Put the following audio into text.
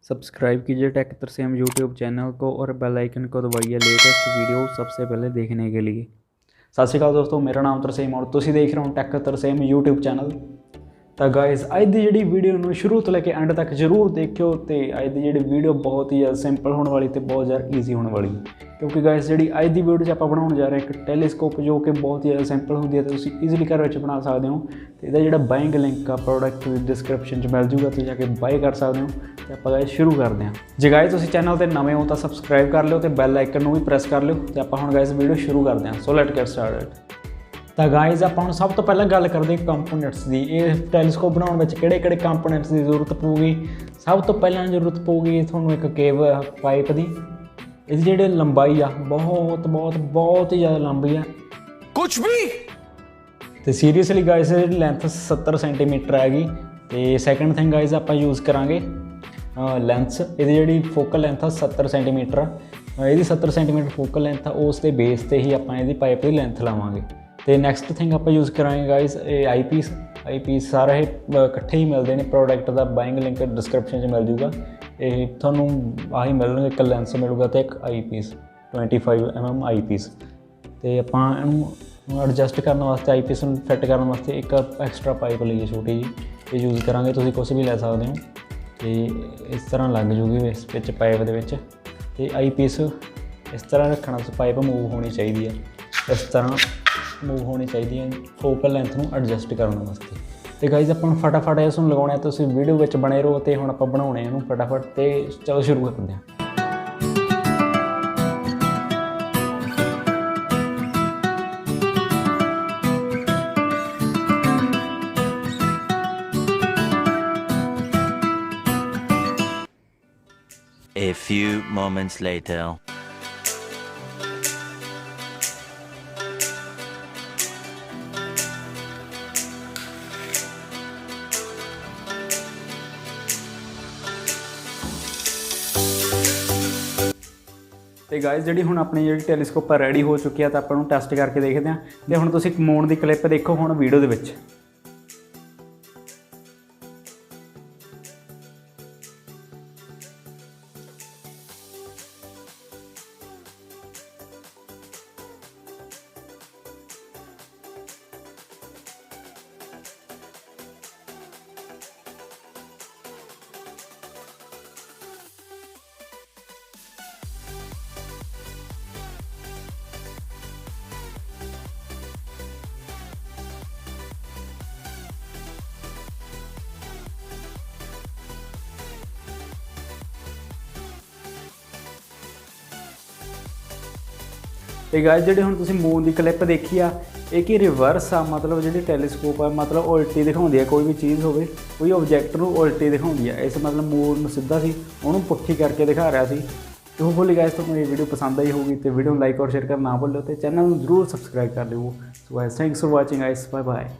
Subscribe कीजिए take Tarsem YouTube channel को और बेल आइकन को दबाइए लेटेस्ट वीडियो सबसे पहले देखने के लिए। सत श्री अकाल दोस्तों, मेरा नाम तरसेम और तुसीं देख रहे हो टेक तरसेम यूट्यूब चैनल। तो गाइस अज की जी वीडियो में शुरू तो लैके एंड तक जरूर देखियो। तो अज की जी वीडियो बहुत ही ज़्यादा सिंपल होने वाली तो बहुत ज़्यादा ईजी होने वाली, क्योंकि गाइस जी अज की वीडियो आप बनाने जा रहे हैं एक टैलीस्कोप जो कि बहुत ही ज़्यादा सिंपल होंगी है, तो ईजिली घर में बना सकते हो। तो यदा जो बाइंग लिंक आ प्रोडक्ट डिस्क्रिप्शन मिल जूगा, तो जाके बाय कर सकते हो। तो आप गाइस शुरू करते हैं। जे गाइस तुसीं चैनल पर नवे हो तो सबसक्राइब कर लो, तो बैल आइकन भी प्रेस कर लो। तो आप हुण गाइस वीडियो शुरू करते हैं। So let's get started. तो गाइज आप सब तो पहले गल करते हैं कंपोनेंट्स की। ये टैलीस्कोप बनाने में किहड़े कंपोनेंट्स की जरूरत पऊगी। सब तो पहले जरूरत पऊगी थोनों एक केबल पाइप की। इसकी जी लंबाई आ बहुत बहुत बहुत ही ज़्यादा लंबी है, कुछ भी। तो सीरीयसली गाइज लेंथ 70 सेंटीमीटर हैगी। तो सैकेंड थिंग गाइज आप यूज़ करांगे लेंस। ये जी फोकल लेंथ 70 सेंटीमीटर ये 70 सेंटीमीटर फोकल लेंथ उस बेस से ही आप पाइप की लेंथ लावांगे। तो नैक्सट थिंग आप यूज़ करांगे गाइस आई पीस सारे इकट्ठे ही मिलते हैं। प्रोडक्ट का बाइंग लिंक डिस्क्रिप्शन मिल जूगा। ये थोनों आही मिलने एक लेंस मिलूगा तो एक आई पीस 25 mm आई पीस। तो आप एडजस्ट करने वास्ते आई पीस फिट करने वास्ते एक एक्सट्रा पाइप लीए छोटी जी, ये यूज़ करांगे। तुसीं कुछ भी ले सकते हो। तो इस तरह लग जूगी इस पाइप के। आई पीस इस तरह रखना, पाइप मूव होनी चाहिए है, इस तरह मूव होनी चाहिए फोकल लेंथ में एडजस्ट करने वास्ते। तो गाइज अपन फटाफट इसमें लगाने, तो वीडियो में बने रहो। तो हम आप बनाने इनू फटाफट। तो चलो शुरू करते हैं। A few moments later. तो गाइज जी हुण अपनी जी टैलीस्कोप रेडी हो चुकी है, तो आप टैसट करके देखते हैं। तो हुण तुसीं मून की क्लिप देखो हुण वीडियो दे विच। तो गाइज जी हुण तुसीं मून की क्लिप देखी आ, एक ही रिवर्स आ, मतलब जी टैलीस्कोप है मतलब उल्टी दिखाती है। कोई भी चीज़ हो कोई ऑबजैक्ट को उल्टी दिखाती है। इस मतलब मून सीधा सी उन्होंने पुट्ठी करके दिखा रहा सी। तो होपफुली गाइज तुहानूं ये वीडियो पसंद आई होगी। तो वीडियो लाइक और शेयर करना ना भूलो, तो चैनल जरूर सबसक्राइब कर लो। So guys thanks for watching guys, bye bye.